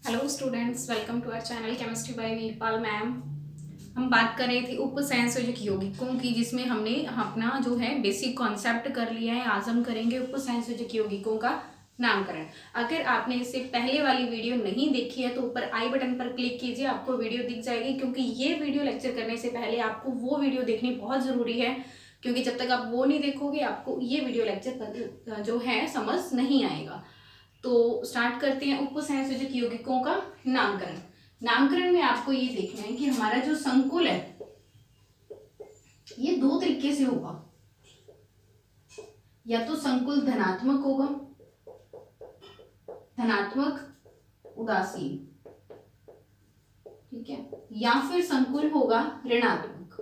Hello students, welcome to our channel chemistry by Veerpal ma'am. हम बात कर रहे थे उपसंयोजक यौगिकों की, जिसमें हमने अपना जो है बेसिक कॉन्सेप्ट कर लिया है। आज हम करेंगे उपसंयोजक यौगिकों का नामकरण। अगर आपने इससे पहले वाली वीडियो नहीं देखी है तो ऊपर आई बटन पर क्लिक कीजिए, आपको वीडियो दिख जाएगी। क्योंकि ये वीडियो लेक्चर करने से पहले आपको वो वीडियो देखनी बहुत ज़रूरी है, क्योंकि जब तक आप वो नहीं देखोगे आपको ये वीडियो लेक्चर जो है समझ नहीं आएगा। तो स्टार्ट करते हैं उपसंयोजक यौगिकों का नामकरण। नामकरण में आपको ये देखना है कि हमारा जो संकुल है ये दो तरीके से होगा। या तो संकुल धनात्मक होगा, धनात्मक उदासीन, ठीक है, या फिर संकुल होगा ऋणात्मक।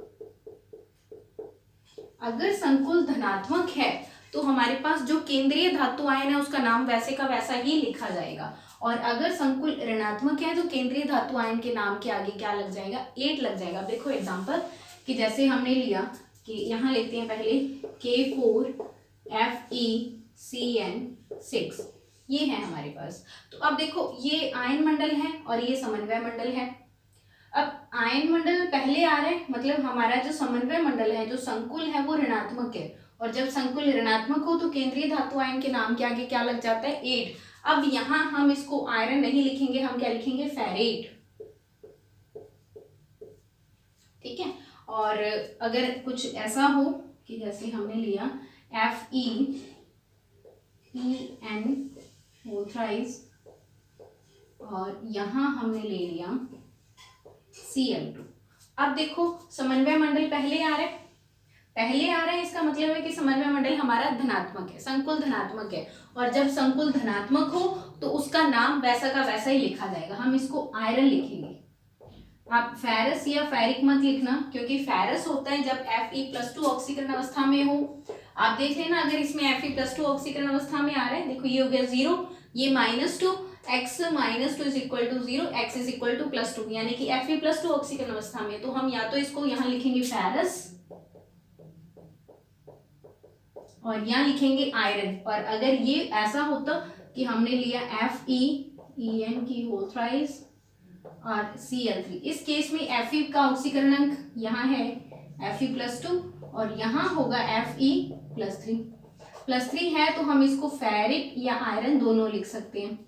अगर संकुल धनात्मक है तो हमारे पास जो केंद्रीय धातु आयन है उसका नाम वैसे का वैसा ही लिखा जाएगा। और अगर संकुल ऋणात्मक है तो केंद्रीय धातु आयन के नाम के आगे क्या लग जाएगा? 8 लग जाएगा। देखो एग्जांपल कि जैसे हमने लिया कि यहाँ लेते हैं पहले K4FeCN6, ये है हमारे पास। तो अब देखो ये आयन मंडल है और ये समन्वय मंडल है। अब आयन मंडल पहले आ रहा है, मतलब हमारा जो समन्वय मंडल है, जो संकुल है, वो ऋणात्मक है। और जब संकुल ऋणात्मक हो तो केंद्रीय धातु आयन के नाम के आगे क्या लग जाता है? 8। अब यहां हम इसको आयरन नहीं लिखेंगे, हम क्या लिखेंगे? फेरेट, ठीक है। और अगर कुछ ऐसा हो कि जैसे हमने लिया FeEN और यहां हमने ले लिया Cl2। अब देखो समन्वय मंडल पहले आ रहा है, इसका मतलब है कि समन्वय मंडल हमारा धनात्मक है, संकुल धनात्मक है। और जब संकुल धनात्मक हो तो उसका नाम वैसा का वैसा ही लिखा जाएगा, हम इसको आयरन लिखेंगे। आप फेरस या फेरिक मत लिखना, क्योंकि फेरस होता है जब Fe+2 ऑक्सीकरण अवस्था में हो। आप देख लेना, अगर इसमें Fe+2 ऑक्सीकरण अवस्था में आ रहा है, देखो ये हो गया 0, ये -2, x -2 is equal to 0, x is equal to +2, यानी कि Fe+2 ऑक्सीकरण अवस्था में। तो हम या तो इसको यहाँ लिखेंगे फेरस और यहाँ लिखेंगे आयरन। और अगर ये ऐसा होता कि हमने लिया FeEN की होल थ्राइस और Cl3, इस केस में Fe का ऑक्सीकरण अंक यहाँ है Fe+2 और यहाँ होगा Fe+3 है, तो हम इसको फेरिक या आयरन दोनों लिख सकते हैं।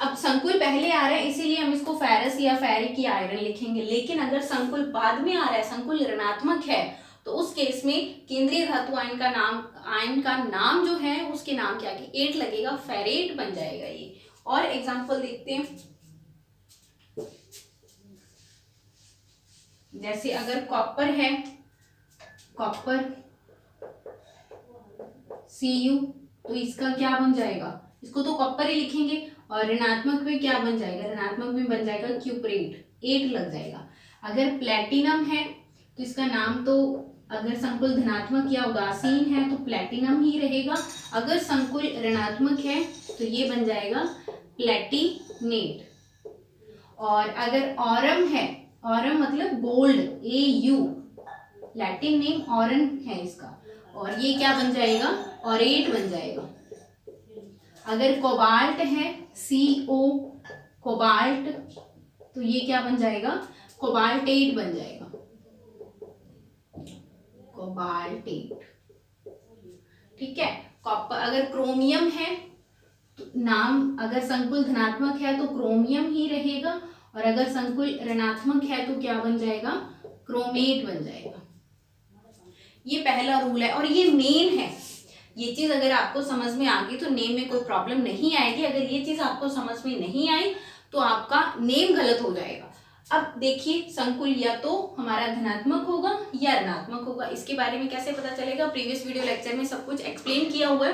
अब संकुल पहले आ रहा है इसीलिए हम इसको फेरस या फेरिक या आयरन लिखेंगे। लेकिन अगर संकुल बाद में आ रहा है, संकुल ऋणात्मक है, तो उस केस में केंद्रीय धातु आयन का नाम जो है उसके नाम के आगे 8 लगेगा, फेरेट बन जाएगा ये। और एग्जांपल देखते हैं, जैसे अगर कॉपर है, कॉपर Cu, तो इसका क्या बन जाएगा? इसको तो कॉपर ही लिखेंगे। और ऋणात्मक में क्या बन जाएगा? ऋणात्मक में बन जाएगा क्यूपरेट, 8 लग जाएगा। अगर प्लेटिनम है तो इसका नाम तो अगर संकुल धनात्मक या उदासीन है तो प्लेटिनम ही रहेगा। अगर संकुल ऋणात्मक है तो ये बन जाएगा प्लेटिनेट। और अगर ऑरम है, ऑरम मतलब gold, AU, Latin name Auñón है इसका, और ये क्या बन जाएगा? ऑरेट बन जाएगा। अगर कोबाल्ट है, CO, कोबाल्ट, तो ये क्या बन जाएगा? कोबाल्टेट बन जाएगा, कोबाल्टेट, ठीक है। कॉपर, अगर क्रोमियम है तो नाम अगर संकुल धनात्मक है तो क्रोमियम ही रहेगा, और अगर संकुल ऋणात्मक है तो क्या बन जाएगा? क्रोमेट बन जाएगा। ये पहला रूल है और ये नेम है। ये चीज अगर आपको समझ में आ गई तो नेम में कोई प्रॉब्लम नहीं आएगी। अगर ये चीज आपको समझ में नहीं आई तो आपका नेम गलत हो जाएगा। अब देखिए, संकुल या तो हमारा धनात्मक होगा या ऋणात्मक होगा। इसके बारे में कैसे पता चलेगा? प्रीवियस वीडियो लेक्चर में सब कुछ एक्सप्लेन किया हुआ है,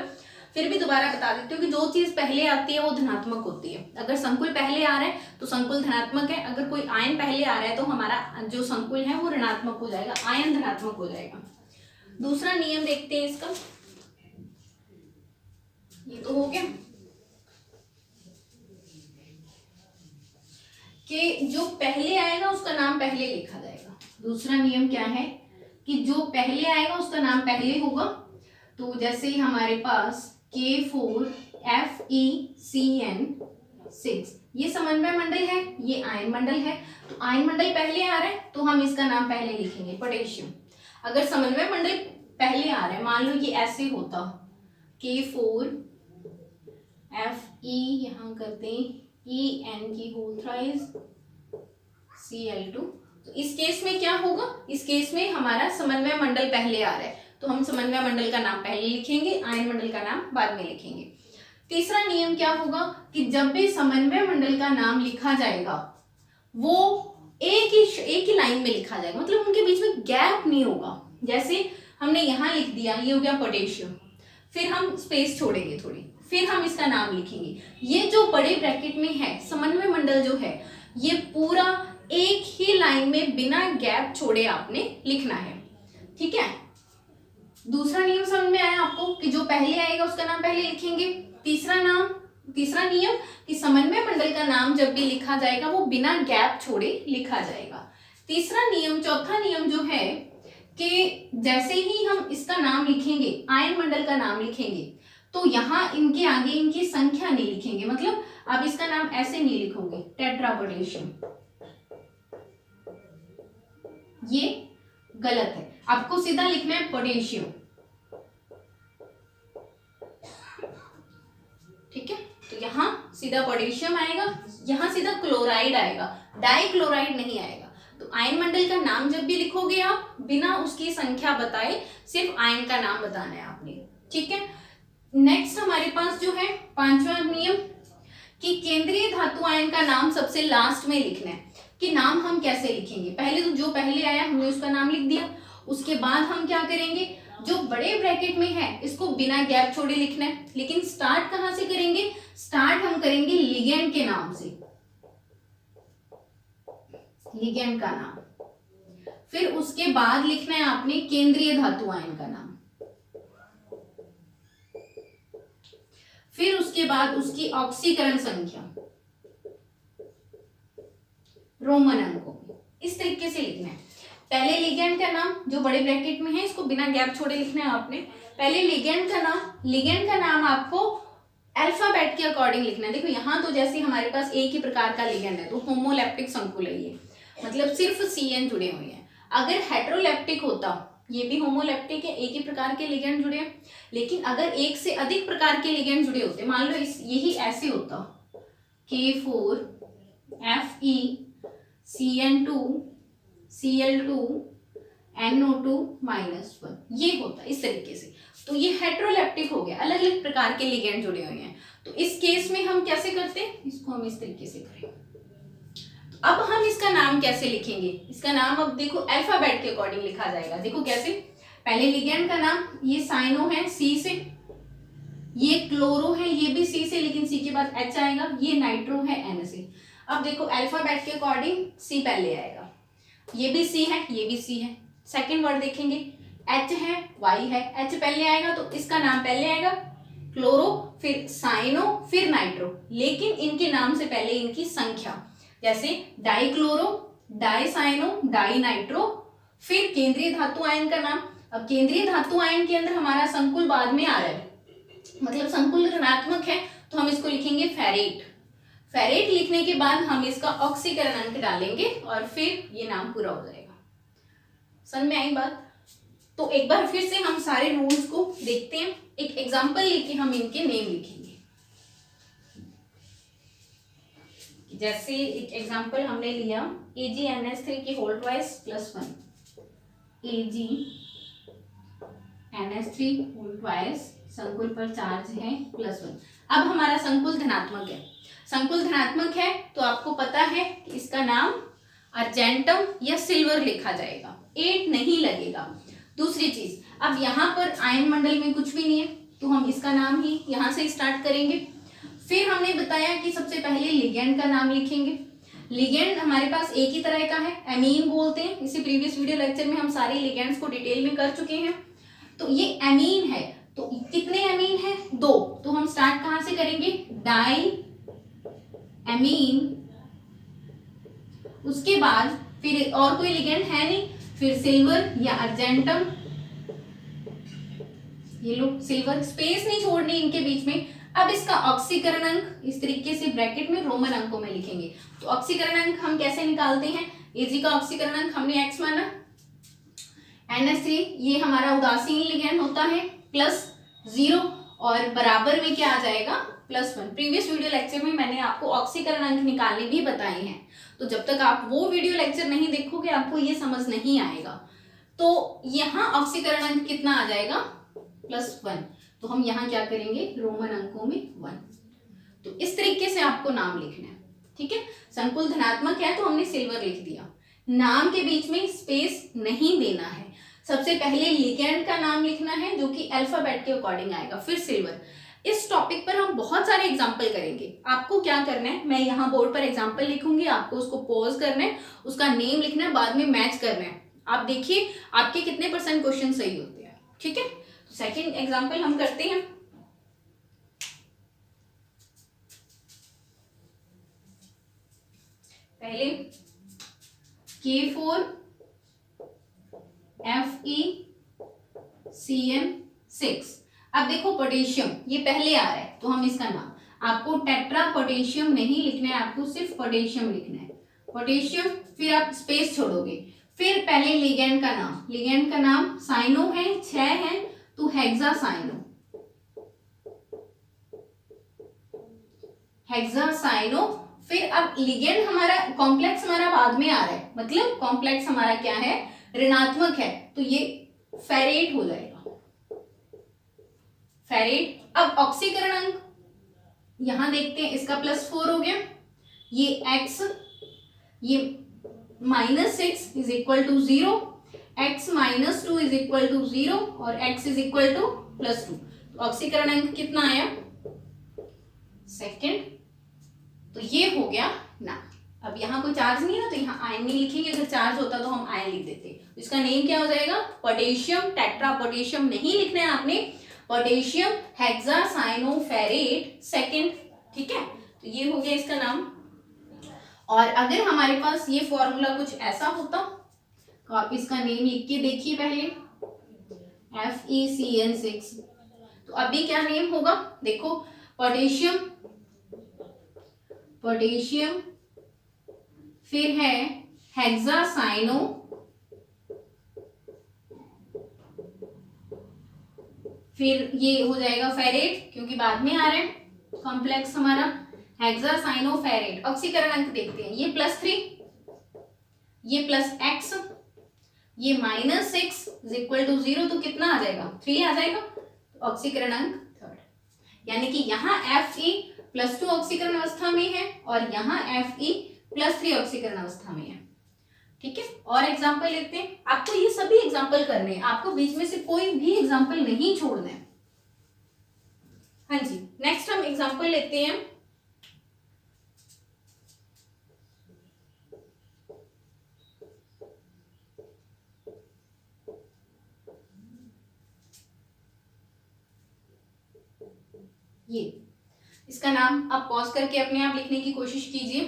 फिर भी दोबारा बता देती हूँ कि जो चीज पहले आती है वो धनात्मक होती है। अगर संकुल पहले आ रहा है तो संकुल धनात्मक है, अगर कोई आयन पहले आ रहा है तो हमारा जो संकुल है वो ऋणात्मक हो जाएगा, आयन धनात्मक हो जाएगा। दूसरा नियम देखते हैं इसका। ये तो हो गया कि जो पहले आएगा उसका नाम पहले लिखा जाएगा। दूसरा नियम क्या है कि जो पहले आएगा उसका नाम पहले होगा। तो जैसे हमारे पास K4FeCN6, ये समन्वय मंडल है, ये आयन मंडल है। तो आयन मंडल पहले आ रहा है तो हम इसका नाम पहले लिखेंगे पोटेशियम। अगर समन्वय मंडल पहले आ रहा है, मान लो ये ऐसे होता K4 Fe, यहाँ करते हैं En की होल थ्राइस Cl2। तो इस केस में क्या होगा, इस केस में हमारा समन्वय मंडल पहले आ रहा है तो हम समन्वय मंडल का नाम पहले लिखेंगे, आयन मंडल का नाम बाद में लिखेंगे। तीसरा नियम क्या होगा कि जब भी समन्वय मंडल का नाम लिखा जाएगा वो एक ही लाइन में लिखा जाएगा, मतलब उनके बीच में गैप नहीं होगा। जैसे हमने यहाँ लिख दिया, ये हो गया पोटेशियम, फिर हम स्पेस छोड़ेंगे थोड़ी, फिर हम इसका नाम लिखेंगे। ये जो बड़े ब्रैकेट में है समन्वय मंडल जो है, ये पूरा एक ही लाइन में बिना गैप छोड़े आपने लिखना है, ठीक है। दूसरा नियम समझ में आया आपको कि जो पहले आएगा उसका नाम पहले लिखेंगे। तीसरा नियम कि समन्वय मंडल का नाम जब भी लिखा जाएगा वो बिना गैप छोड़े लिखा जाएगा। चौथा नियम जो है कि जैसे ही हम इसका नाम लिखेंगे, आयन मंडल का नाम लिखेंगे, तो यहाँ इनके आगे इनकी संख्या नहीं लिखेंगे, मतलब आप इसका नाम ऐसे नहीं लिखोगे टेट्रापोटेशियम, ये गलत है। आपको सीधा लिखना है पोटेशियम, ठीक है। तो यहाँ सीधा पोटेशियम आएगा, यहाँ सीधा क्लोराइड आएगा, डाइक्लोराइड नहीं आएगा। तो आयन मंडल का नाम जब भी लिखोगे आप बिना उसकी संख्या बताए सिर्फ आयन का नाम बताना है आपने, ठीक है। नेक्स्ट हमारे पास जो है पांचवा नियम कि केंद्रीय धातु आयन का नाम सबसे लास्ट में लिखना है। कि नाम हम कैसे लिखेंगे, पहले तो जो पहले आया हमने उसका नाम लिख दिया, उसके बाद हम क्या करेंगे, जो बड़े ब्रैकेट में है इसको बिना गैप छोड़े लिखना है। लेकिन स्टार्ट कहां से करेंगे, स्टार्ट हम करेंगे लिगेंड के नाम से, लिगेंड का नाम, फिर उसके बाद लिखना है आपने केंद्रीय धातु आयन का नाम, फिर उसके बाद उसकी ऑक्सीकरण संख्या रोमन अंकों में, इस तरीके से लिखना है। पहले लिगेंड का नाम जो बड़े ब्रैकेट में है इसको बिना गैप छोड़े लिखना है आपने। पहले लिगेंड का नाम आपको अल्फाबेट के अकॉर्डिंग लिखना है। देखो यहाँ तो जैसे हमारे पास एक ही प्रकार का लिगेंड है तो होमोलैप्टिक संकुल है ये, मतलब सिर्फ CN जुड़े हुए हैं। अगर हेटेरोलैप्टिक होता, ये भी होमोलैप्टिक है, एक ही प्रकार के लिगेंड जुड़े हैं, लेकिन अगर एक से अधिक प्रकार के लिगेंड जुड़े होते, मान लो यही ऐसे होता K4 Fe CN2 Cl2 NO2-1, ये होता है इस तरीके से। तो ये हेटेरोलैप्टिक हो गया, अलग अलग प्रकार के लिगेंड जुड़े हुए हैं। तो इस केस में हम कैसे करते हैं, इसको हम इस तरीके से करें। तो अब हम इसका नाम कैसे लिखेंगे, इसका नाम अब देखो अल्फाबेट के अकॉर्डिंग लिखा जाएगा। देखो कैसे, पहले लिगेंड का नाम, ये साइनो है C से, ये क्लोरो है ये भी C से, लेकिन C के बाद H आएगा, ये नाइट्रो है N से। अब देखो अल्फाबेट के अकॉर्डिंग C पहले आएगा, ये भी C है ये भी C है। सेकेंड वर्ड देखेंगे H है Y है, H पहले आएगा तो इसका नाम पहले आएगा क्लोरो, फिर साइनो, फिर नाइट्रो, लेकिन इनके नाम से पहले इनकी संख्या, जैसे डाइक्लोरो, डाइसाइनो, डाइनाइट्रो, फिर केंद्रीय धातु आयन का नाम। अब केंद्रीय धातु आयन के अंदर हमारा संकुल बाद में आ रहा है, मतलब संकुल ऋणात्मक है तो हम इसको लिखेंगे फेरेट। फेरेट लिखने के बाद हम इसका ऑक्सीकरण अंक डालेंगे और फिर ये नाम पूरा हो जाएगा। समझ में आई बात? तो एक बार फिर से हम सारे रूल्स को देखते हैं, एक एग्जांपल लेके हम इनके नेम लिखेंगे। जैसे एक एग्जांपल हमने लिया AgNH3 की whole twice +1, AgNH3 whole twice, संकुल पर चार्ज है +1। अब हमारा संकुल धनात्मक है, संकुल धनात्मक है तो आपको पता है कि इसका नाम अर्जेंटम या सिल्वर लिखा जाएगा, 8 नहीं लगेगा। दूसरी चीज, अब यहाँ पर आयन मंडल में कुछ भी नहीं है तो हम इसका नाम ही यहाँ से स्टार्ट करेंगे। फिर हमने बताया कि सबसे पहले लिगेंड का नाम लिखेंगे। लिगेंड हमारे पास एक ही तरह का है, एमीन बोलते हैं। इसी प्रीवियस वीडियो लेक्चर में हम सारे लिगेंड्स को डिटेल में कर चुके हैं। तो ये एमीन है, तो कितने एमीन है? 2। तो हम स्टार्ट कहाँ से करेंगे? डाई एमीन, उसके बाद फिर और कोई लिगेंड है नहीं, फिर सिल्वर या अर्जेंटम। ये लोग सिल्वर, स्पेस नहीं छोड़नी इनके बीच में, अब इसका ऑक्सीकरण अंक इस तरीके से ब्रैकेट में रोमन अंकों में लिखेंगे। तो ऑक्सीकरण अंक हम कैसे निकालते हैं? Ag का ऑक्सीकरण अंक हमने x माना, NH3 ये हमारा उदासीन लिगैंड होता है +0 और बराबर में क्या आ जाएगा +1। प्रीवियस वीडियो लेक्चर में मैंने आपको ऑक्सीकरण अंक निकालने भी बताए हैं, तो जब तक आप वो वीडियो लेक्चर नहीं देखोगे आपको ये समझ नहीं आएगा। तो यहाँ ऑक्सीकरण अंक कितना आ जाएगा +1। तो हम यहाँ क्या करेंगे रोमन अंकों में 1। तो इस तरीके से आपको नाम लिखना है, ठीक है। संकुल धनात्मक है तो हमने सिल्वर लिख दिया। नाम के बीच में स्पेस नहीं देना है। सबसे पहले लिगैंड का नाम लिखना है जो कि अल्फाबेट के अकॉर्डिंग आएगा, फिर सिल्वर। इस टॉपिक पर हम बहुत सारे एग्जाम्पल करेंगे। आपको क्या करना है, मैं यहाँ बोर्ड पर एग्जाम्पल लिखूंगी, आपको उसको पॉज करना है, उसका नेम लिखना है, बाद में मैच करना है। आप देखिए आपके कितने % क्वेश्चन सही होते हैं, ठीक है। तो सेकेंड एग्जाम्पल हम करते हैं। पहले K4FeCN6। अब देखो पोटेशियम ये पहले आ रहा है तो हम इसका नाम, आपको टेट्रा पोटेशियम नहीं लिखना है, आपको सिर्फ पोटेशियम लिखना है। पोटेशियम, फिर आप स्पेस छोड़ोगे, फिर पहले लिगैंड का नाम, लिगैंड का नाम साइनो है, 6 है तो हेक्सासाइनो, हेक्सासाइनो। फिर अब लिगेंड हमारा कॉम्प्लेक्स हमारा बाद में आ रहा है, मतलब कॉम्प्लेक्स हमारा क्या है ऋणात्मक है, तो ये फेरेट हो जाएगा, फेरेट। अब ऑक्सीकरण अंक यहां देखते हैं, इसका +4 हो गया, ये x, ये -6 is equal to 0, x -2 is equal to 0 और x इज इक्वल टू +2। तो ऑक्सीकरण अंक कितना आया सेकेंड। तो ये हो गया ना। अब यहाँ कोई चार्ज नहीं है ना, तो यहाँ आयन नहीं लिखेंगे, अगर चार्ज होता तो हम आयन लिख देते। इसका नेम क्या हो जाएगा पोटेशियम टेट्रा पोटेशियम नहीं लिखना है आपने, पोटेशियम हेक्सासाइनोफेरेट सेकंड, ठीक है। तो ये हो गया इसका नाम। और अगर हमारे पास ये फॉर्मूला कुछ ऐसा होता तो आप इसका नेम लिख के देखिए पहले, FeCN6। तो अभी क्या नेम होगा देखो, पोटेशियम, पोटेशियम, फिर है हेक्सासाइनो, फिर ये हो जाएगा फेरेट क्योंकि बाद में आ रहा है कॉम्प्लेक्स हमारा, हेक्सासाइनोफेरेट। ऑक्सीकरण अंक देखते हैं, ये +3, ये +x, ये -6 इज इक्वल टू 0, तो कितना आ जाएगा 3 आ जाएगा। तो ऑक्सीकरण अंक थर्ड, यानी कि यहाँ Fe +2 ऑक्सीकरण अवस्था में है और यहाँ Fe +3 ऑक्सीकरण अवस्था में है, ठीक है। और एग्जाम्पल लेते हैं, आपको ये सभी एग्जाम्पल करने हैं, आपको बीच में से कोई भी एग्जाम्पल नहीं छोड़ना है। हाँ जी, नेक्स्ट हम एग्जाम्पल लेते हैं। ये इसका नाम आप पॉज करके अपने आप लिखने की कोशिश कीजिए।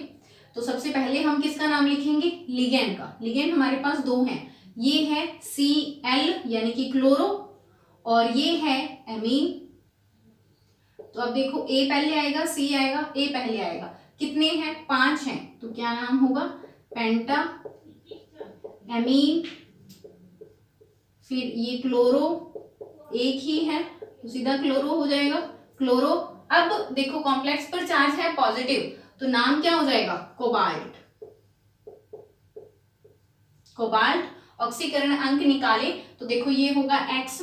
तो सबसे पहले हम किसका नाम लिखेंगे लिगेंड का। लिगेंड हमारे पास 2 हैं, ये है Cl यानी कि क्लोरो और ये है एमीन। तो अब देखो A पहले आएगा, C आएगा, A पहले आएगा, कितने हैं 5 हैं, तो क्या नाम होगा पेंटा एमीन। फिर ये क्लोरो एक ही है तो सीधा क्लोरो हो जाएगा, क्लोरो। अब देखो कॉम्प्लेक्स पर चार्ज है पॉजिटिव, तो नाम क्या हो जाएगा कोबाल्ट, कोबाल्ट। ऑक्सीकरण अंक निकाले तो देखो ये होगा x,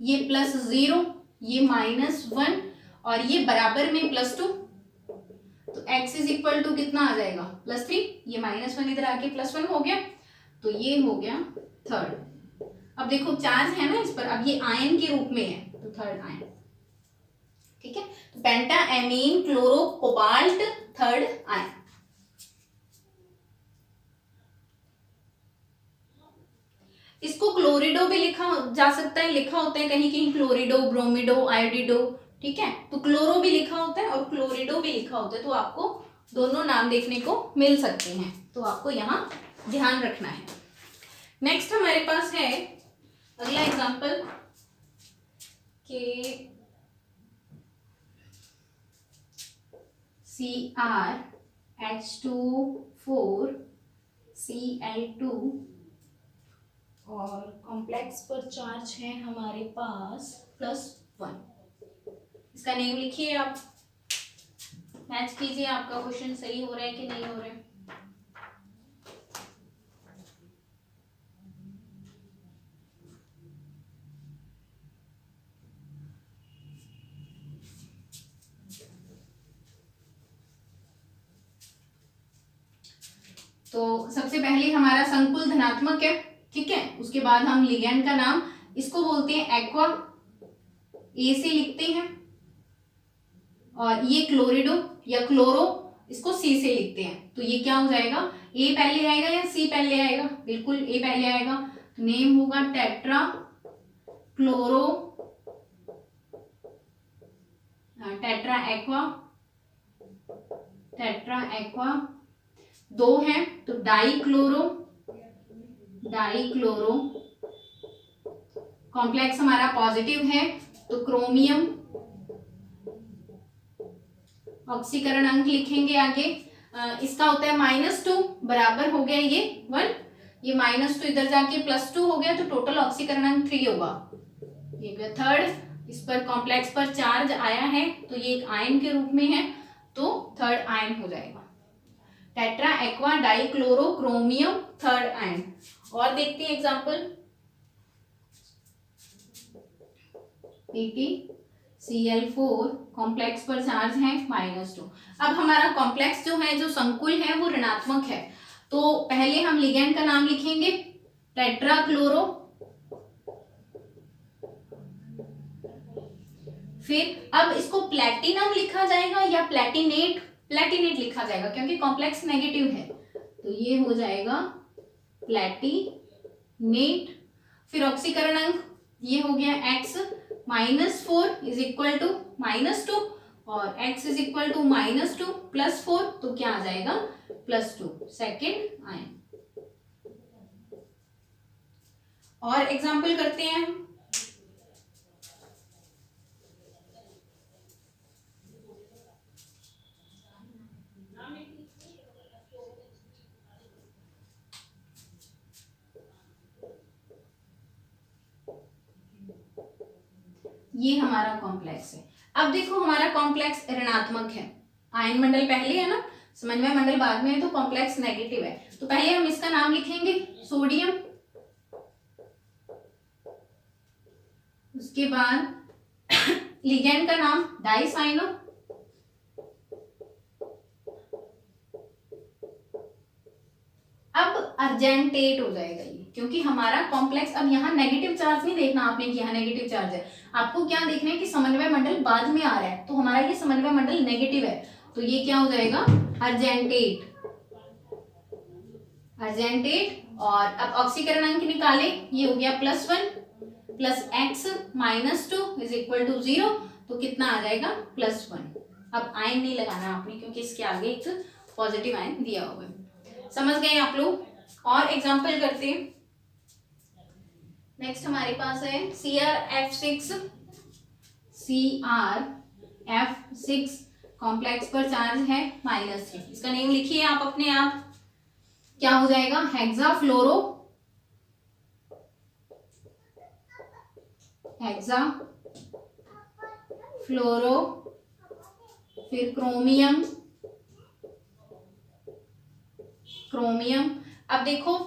ये +0, ये -1 और ये बराबर में +2, तो x इज इक्वल टू कितना आ जाएगा +3, ये -1 इधर आके +1 हो गया, तो ये हो गया थर्ड। अब देखो चार्ज है ना इस पर, अब ये आयन के रूप में है तो थर्ड आयन, ठीक है। तो penta amine chloro cobalt third ion. इसको क्लोरिडो भी लिखा जा सकता है, लिखा होता है कहीं कहीं क्लोरिडो, ब्रोमिडो, आयोडिडो, ठीक है। तो क्लोरो भी लिखा होता है और क्लोरिडो भी लिखा होता है, तो आपको दोनों नाम देखने को मिल सकते हैं, तो आपको यहाँ ध्यान रखना है। नेक्स्ट हमारे पास है अगला एग्जांपल के CrH2 4 Cl2 और कॉम्प्लेक्स पर चार्ज है हमारे पास +1। इसका नेम लिखिए, आप मैच कीजिए आपका क्वेश्चन सही हो रहा है कि नहीं हो रहा है। तो सबसे पहले हमारा संकुल धनात्मक है, ठीक है। उसके बाद हम लिगैंड का नाम, इसको बोलते हैं एक्वा, ए से लिखते हैं। और ये क्लोरिडो या क्लोरो, इसको सी से लिखते हैं। तो ये क्या हो जाएगा, ए पहले आएगा या सी पहले आएगा? बिल्कुल ए पहले आएगा। तो नेम होगा tetra chloro, tetra aqua, tetra aqua. दो हैं तो die chloro, die chloro. Complex हमारा पॉजिटिव है तो क्रोमियम, ऑक्सीकरण अंक लिखेंगे आगे। इसका होता है -2, बराबर हो गया ये 1, ये -2 इधर जाके +2 हो गया, तो टोटल ऑक्सीकरण अंक 3 होगा। ये थर्ड, इस पर कॉम्प्लेक्स पर चार्ज आया है तो ये एक आयन के रूप में है, तो थर्ड आयन हो जाएगा। Tetra aqua die chloro chromium, third ion. और देखते हैं एग्जांपल। PtCl4 कॉम्प्लेक्स पर चार्ज है -2। अब हमारा कॉम्प्लेक्स जो है, जो संकुल है, वो ऋणात्मक है। तो पहले हम लिगैंड का नाम लिखेंगे टेट्रा क्लोरो, फिर अब इसको प्लेटिनम लिखा जाएगा या प्लेटिनेट? प्लेटिनेट लिखा जाएगा क्योंकि कॉम्प्लेक्स नेगेटिव है, तो ये हो जाएगा प्लेटिनेट। फिर ऑक्सीकरण अंक ये हो गया x -4 = -2 और x = -2 + 4, तो क्या आ जाएगा +2, सेकेंड आयन। और एग्जाम्पल करते हैं हम। ये हमारा कॉम्प्लेक्स है। अब देखो हमारा कॉम्प्लेक्स ऋणात्मक है, आयन मंडल पहले है ना, समन्वय मंडल बाद में है, तो कॉम्प्लेक्स नेगेटिव है। तो पहले हम इसका नाम लिखेंगे सोडियम, उसके बाद लिगैंड का नाम डाइसाइनो, अब अर्जेंटेट हो जाएगा ये, क्योंकि हमारा कॉम्प्लेक्स, अब यहाँ नेगेटिव चार्ज नहीं देखना आपने कि यहाँ नेगेटिव चार्ज है, आपको क्या देखना है कि समन्वय मंडल बाद में आ रहा है, तो हमारा ये समन्वय मंडल नेगेटिव है, तो ये क्या हो जाएगा अर्जेंटेट, अर्जेंटेट। और अब ऑक्सीकरण अंक निकाले, ये हो गया +1 + x -2 = 0, तो कितना आ जाएगा +1। अब आयन नहीं लगाना आपने क्योंकि इसके आगे एक पॉजिटिव आयन दिया हुआ है। समझ गए आप लोग? और एग्जांपल करते हैं। नेक्स्ट हमारे पास है CrF6 कॉम्प्लेक्स पर चार्ज है -3। इसका नेम लिखिए आप अपने आप, क्या हो जाएगा हेक्साफ्लोरो, हेक्साफ्लोरो, फिर क्रोमियम, क्रोमियम। अब देखो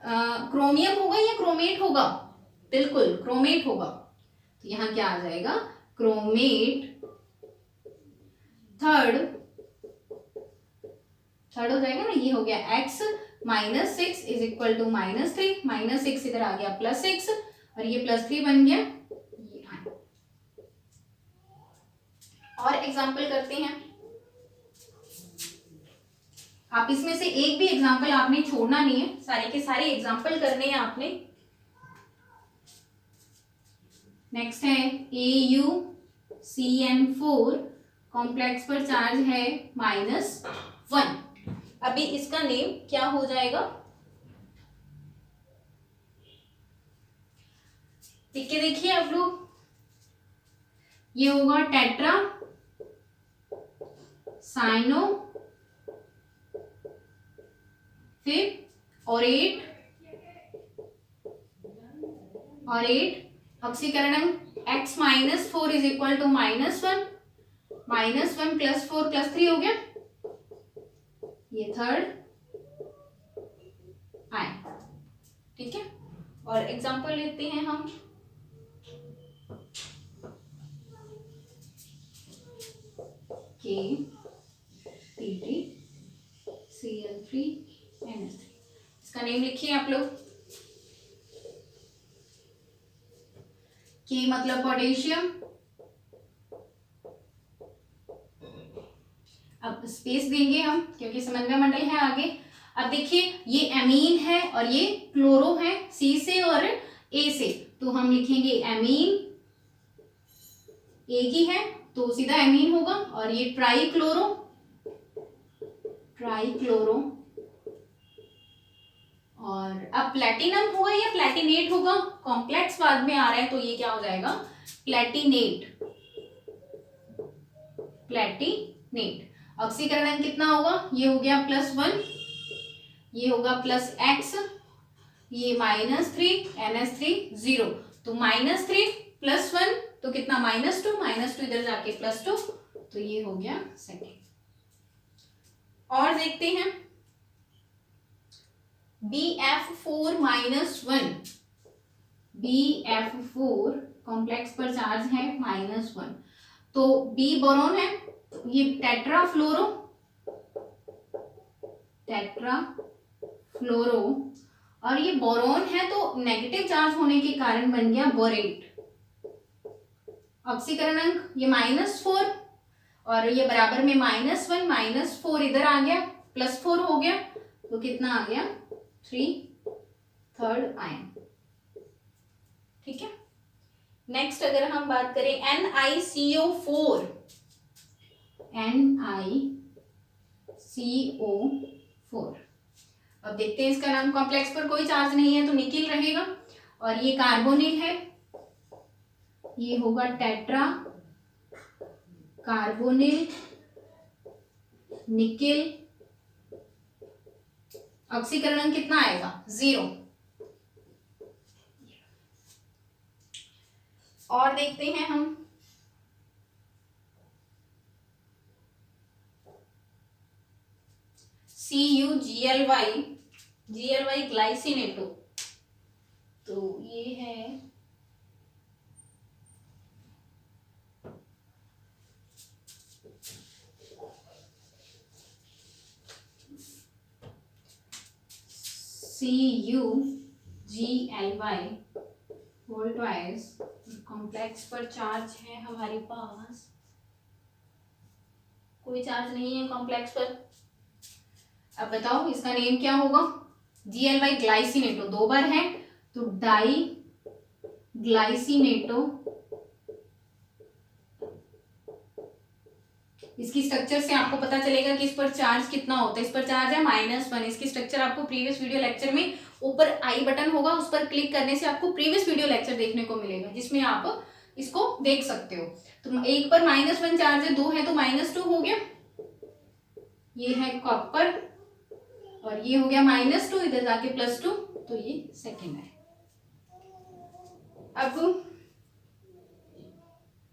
क्रोमियम होगा या क्रोमेट होगा? बिल्कुल क्रोमेट होगा, तो यहाँ क्या आ जाएगा क्रोमेट। थर्ड हो जाएगा ना, ये हो गया x -6 = -3, -6 इधर आ गया +6 और ये +3 बन गया ये आयन। और एग्जांपल करते हैं। आप इसमें से एक भी एग्जांपल आपने छोड़ना नहीं है, सारे के सारे एग्जांपल करने हैं आपने। नेक्स्ट है AuCN4 कॉम्प्लेक्स पर चार्ज है -1। अभी इसका नेम क्या हो जाएगा, लिख के देखिए आप लोग। ये होगा टेट्रा साइनो, फिर ऑरेट, ऑक्सीकरण x -4 इज इक्वल टू -1, -1 + 4 + 3 हो गया, ये थर्ड आयन। ठीक है, और एग्जांपल लेते हैं हम। KTT Cl3 NH3, इसका नेम लिखिए आप लोग। K मतलब पोटेशियम, अब स्पेस देंगे हम क्योंकि समन्वय मंडल है आगे। अब देखिए ये एमीन है और ये क्लोरो है, C से और A से, तो हम लिखेंगे एमीन, एक ही है तो सीधा एमीन होगा, और ये ट्राइक्लोरो, और अब प्लेटिनम होगा या प्लेटिनेट होगा, कॉम्प्लेक्स बाद में आ रहा है तो ये क्या हो जाएगा, प्लेटिनेट। ऑक्सीकरण कितना होगा, ये हो गया +1, ये होगा +x, ये -3 NH3 0, तो -3 +1 तो कितना -2 इधर जाके +2, तो ये हो गया सेकेंड। और देखते हैं BF4 -1, BF4 कॉम्प्लेक्स पर चार्ज है -1, तो B बोरोन है, ये टेट्राफ्लोरो, और ये बोरोन है तो नेगेटिव चार्ज होने के कारण बन गया बोरेट। ऑक्सीकरण ये -4 और ये बराबर में -1 -4 इधर आ गया, +4 हो गया, तो कितना आ गया 3, थर्ड आयन। ठीक है, नेक्स्ट अगर हम बात करें NiCO4, अब देखते हैं इसका नाम, कॉम्प्लेक्स पर कोई चार्ज नहीं है तो निकिल रहेगा, और ये कार्बोनिल है, ये होगा टेट्रा कार्बोनिल निकिल। ऑक्सीकरण कितना आएगा 0। और देखते हैं हम CuGly ग्लाइसिनेटो, तो ये है CuGly वोल्टवाइज, कॉम्प्लेक्स पर चार्ज है हमारे पास, कोई चार्ज नहीं है कॉम्प्लेक्स पर। अब बताओ इसका नेम क्या होगा, Gly ग्लाइसिनेटो, 2 बार है तो डाई ग्लाइसिनेटो। इसकी स्ट्रक्चर से आपको पता चलेगा कि इस पर चार्ज कितना होता है, इस पर चार्ज है -1। इसकी स्ट्रक्चर आपको प्रीवियस वीडियो लेक्चर में ऊपर आई बटन होगा, उस पर क्लिक करने से आपको प्रीवियस वीडियो लेक्चर देखने को मिलेगा, जिसमें आप इसको देख सकते हो। तो एक पर -1 चार्ज है, 2 है तो -2 हो गया, ये है कॉपर, और ये हो गया -2 इधर जाके +2, तो ये सेकेंड है। अब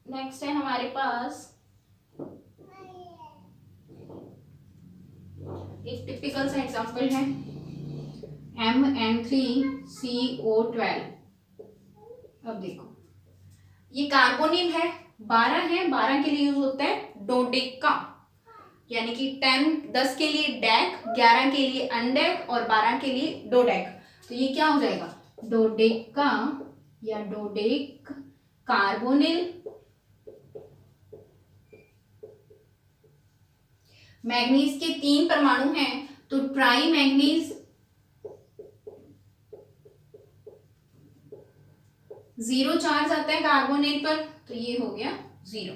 नेक्स्ट है हमारे पास एक टिपिकल सा एग्जांपल है MN3CO12। अब देखो ये कार्बोनिल है, 12 है, 12 के लिए यूज होता है डोडेका, यानी कि 10 के लिए डेक, 11 के लिए अनडेक और 12 के लिए डोडेक, तो ये क्या हो जाएगा डोडेका या डोडेक कार्बोनिल। मैग्नीज के 3 परमाणु हैं तो ट्राई मैग्नीज, 0 चार्ज आता है कार्बोनेट पर, तो ये हो गया 0।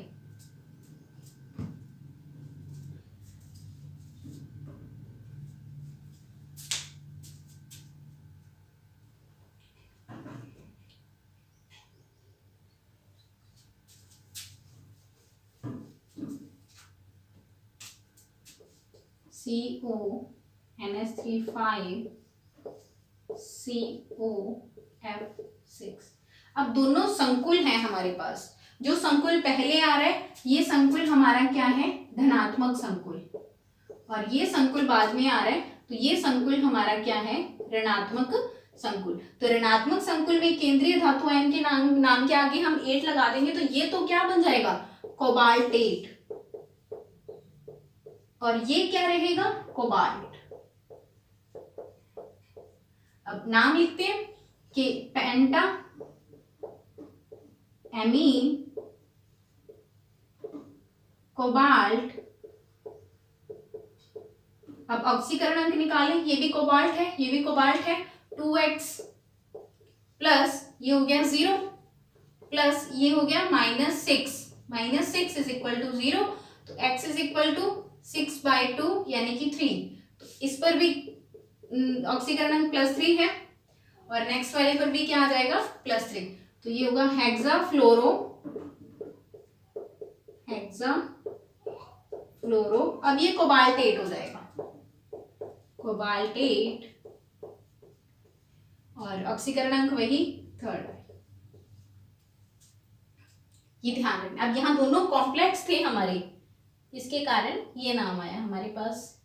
CONH3 5 COF6। अब दोनों संकुल हैं हमारे पास। जो संकुल पहले आ रहा है ये संकुल हमारा क्या है, धनात्मक संकुल, और ये संकुल बाद में आ रहा है तो ये संकुल हमारा क्या है, ऋणात्मक संकुल। तो ऋणात्मक संकुल में केंद्रीय धातु आयन के नाम के आगे हम 8 लगा देंगे तो ये तो क्या बन जाएगा, कोबाल्टेट, और ये क्या रहेगा, कोबाल्ट। अब नाम लिखते हैं कि पेंटा एमीन कोबाल्ट। अब ऑक्सीकरण अंक निकालें, ये भी कोबाल्ट है, ये भी कोबाल्ट है। 2x प्लस ये हो गया 0 प्लस ये हो गया -6, -6 इज इक्वल टू 0, तो x इज इक्वल टू 6/2 यानी कि 3। तो इस पर भी ऑक्सीकरण अंक +3 है और नेक्स्ट वाले पर भी क्या आ जाएगा, +3। तो ये होगा हेक्साफ्लोरो, अब ये कोबाल्टेट हो जाएगा, कोबाल्टेट, और ऑक्सीकरण अंक वही 3rd है। ये ध्यान रखना। अब यहाँ दोनों कॉम्प्लेक्स थे हमारे, इसके कारण ये नाम आया हमारे पास।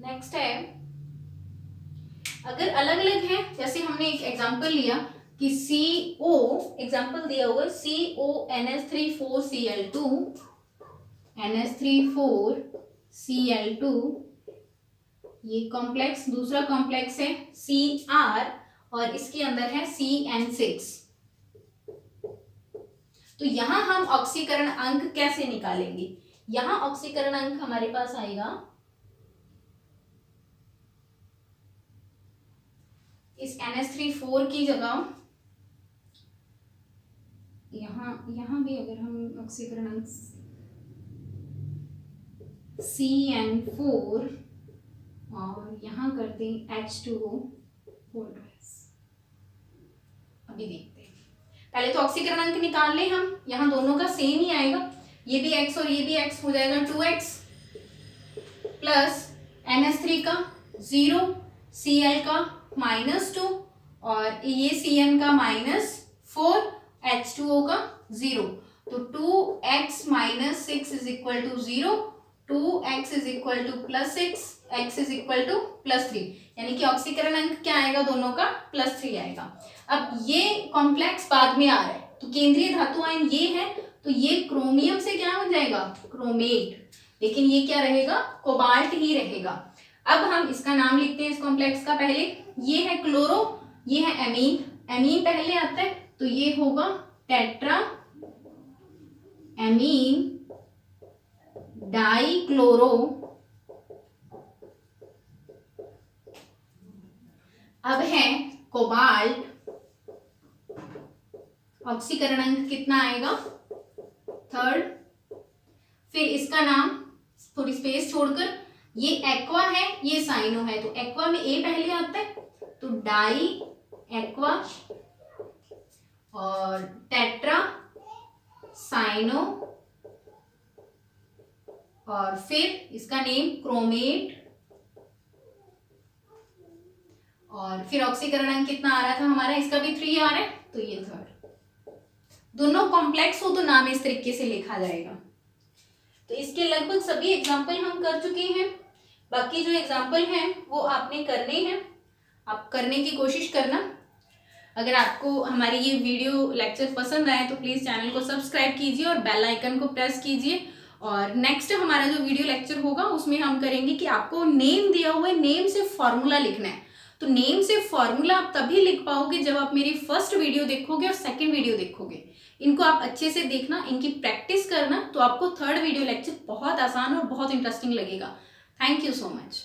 नेक्स्ट है, अगर अलग अलग है, जैसे हमने एक एग्जांपल लिया कि CO एग्जांपल दिया हुआ CONH3 4Cl2, NH3 4Cl2, ये कॉम्प्लेक्स, दूसरा कॉम्प्लेक्स है Cr और इसके अंदर है CN6। तो यहां हम ऑक्सीकरण अंक कैसे निकालेंगे, यहां ऑक्सीकरण अंक हमारे पास आएगा, इस NH3 की जगह यहां भी अगर हम ऑक्सीकरण अंक CN4 और यहां करते हैं H2O फोल्डर्स। अभी देखते हैं, पहले तो ऑक्सीकरण अंक निकाल लें हम, यहां दोनों का सेम ही आएगा, ये भी x और ये भी x हो जाएगा 2x प्लस NH3 का 0, Cl का -2 और ये Cn का -4, H2O का 0, तो 2x - 6 is equal to 0, 2x is equal to +6, x is equal to +3, यानी कि ऑक्सीकरण अंक क्या आएगा, दोनों का +3 आएगा। अब ये कॉम्प्लेक्स बाद में आ रहा है, तो केंद्रीय धातु आयन ये है, तो ये क्रोमियम से क्या हो जाएगा, क्रोमेट, लेकिन ये क्या रहेगा, कोबाल्ट ही रहेगा। अब हम इसका नाम लिखते हैं इस कॉम्प्लेक्स का। पहले ये है क्लोरो, ये है एमीन, एमीन पहले आता है तो ये होगा टेट्रा एमीन डाइक्लोरो। अब है कोबाल्ट, ऑक्सीकरण अंक कितना आएगा, 3rd। फिर इसका नाम थोड़ी स्पेस छोड़कर, ये एक्वा है, ये साइनो है, तो एक्वा में ए पहले आता है तो डाई एक्वा, और टेट्रा साइनो, और फिर इसका नेम क्रोमेट, और फिर ऑक्सीकरण अंक कितना आ रहा था हमारा, इसका भी 3 आ रहा है, तो ये 3rd। दोनों कॉम्प्लेक्स हो तो नाम इस तरीके से लिखा जाएगा। तो इसके लगभग सभी एग्जाम्पल हम कर चुके हैं, बाकी जो एग्जाम्पल हैं वो आपने करने हैं, आप करने की कोशिश करना। अगर आपको हमारी ये वीडियो लेक्चर पसंद आए तो प्लीज़ चैनल को सब्सक्राइब कीजिए और बेल आइकन को प्रेस कीजिए। और नेक्स्ट हमारा जो वीडियो लेक्चर होगा उसमें हम करेंगे कि आपको नेम दिया हुआ है, नेम से फॉर्मूला लिखना है। तो नेम से फॉर्मूला आप तभी लिख पाओगे जब आप मेरी फर्स्ट वीडियो देखोगे और सेकंड वीडियो देखोगे। इनको आप अच्छे से देखना, इनकी प्रैक्टिस करना, तो आपको 3rd वीडियो लेक्चर बहुत आसान और बहुत इंटरेस्टिंग लगेगा। Thank you so much.